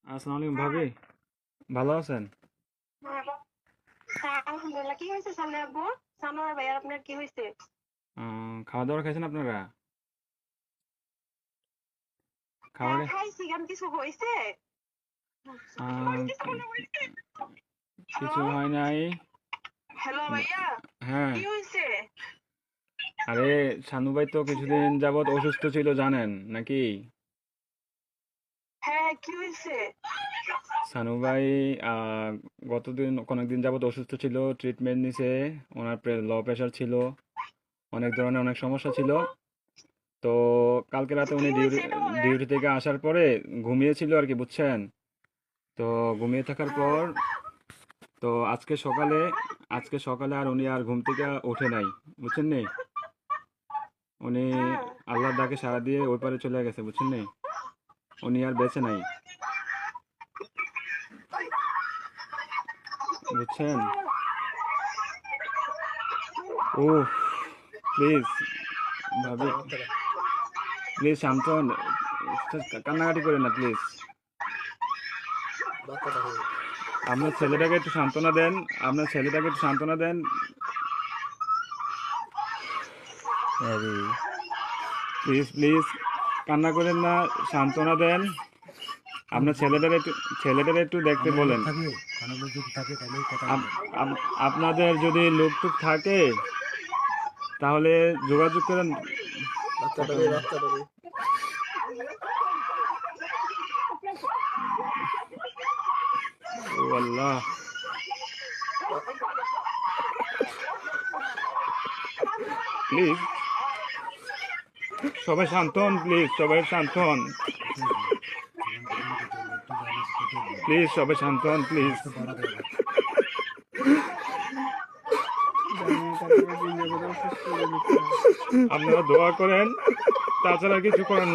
আসসালামু আলাইকুম ভাবি, ভালো আছেন? হ্যাঁ, আলহামদুলিল্লাহ। কি হয়েছে সামনে আব্বু? সানোয়ার ভাই আপনার কি হয়েছে? খাওয়া দাওয়া খাইছেন আপনারা? খাবার হ্যাঁ খাইছি, কেন কিছু হয়েছে? কি- কিছু হ্যালো, হয় নাই। হ্যালো ভাইয়া, হ্যাঁ, কি হয়েছে? আরে শানু ভাই তো কিছুদিন যাবৎ অসুস্থ ছিল জানেন নাকি? হ্যাঁ কি হয়েছে? শানু ভাই অনেকদিন যাবৎ অসুস্থ ছিল, ট্রিটমেন্ট নিছে। ওনার লো প্রেশার ছিল, অনেক ধরনের অনেক সমস্যা ছিল। তো কালকে রাতে কি উনি হয়েছে এটা বলেন? ডিউটি থেকে আসার পরে ঘুমিয়েছিল আর কি, বুঝছেন? তো ঘুমিয়ে থাকার হ্যাঁ। পর তো আজকে সকালে আর উনি আর ঘুম থেকে ওঠে নাই, বুঝছেন নি? উনি হ্যাঁ। আল্লাহর ডাকে সাড়া দিয়ে ওই পারে চলে গেছে, বুঝছেন নি? উনি আর বেঁচে নাই, বুঝছেন? ও, প্লিজ ভাবি, প্লিজ শান্ত হন। কান্নাকাটি করেন না প্লিজ। আপনার ছেলেটাকে একটু সান্ত্বনা দেন। আপনার ছেলেটাকে একটু সান্ত্বনা দেন। প্লিজ প্লিজ কান্না করেন না, সান্ত্বনা দেন। আপনার ছেলেটারে একটু দেখতে আমার লোক বলেন। থাকবে, কোনো লোক যদি থাকে তাহলে কথা আপ- বলেন। আপনাদের যদি লোকটুক থাকে তাহলে যোগাযোগ করেন। কথা বাচ্চাটারে বলেন। বাচ্চাটারে ও আল্লাহ, প্লিজ সবাই শান্ত হন, প্লিজ সবাই শান্ত হন, প্লিজ সবাই শান্ত হন, প্লিজ। তো বড় দেয় না। আপনারা দোয়া করেন, তাছাড়া কিছু করেন না।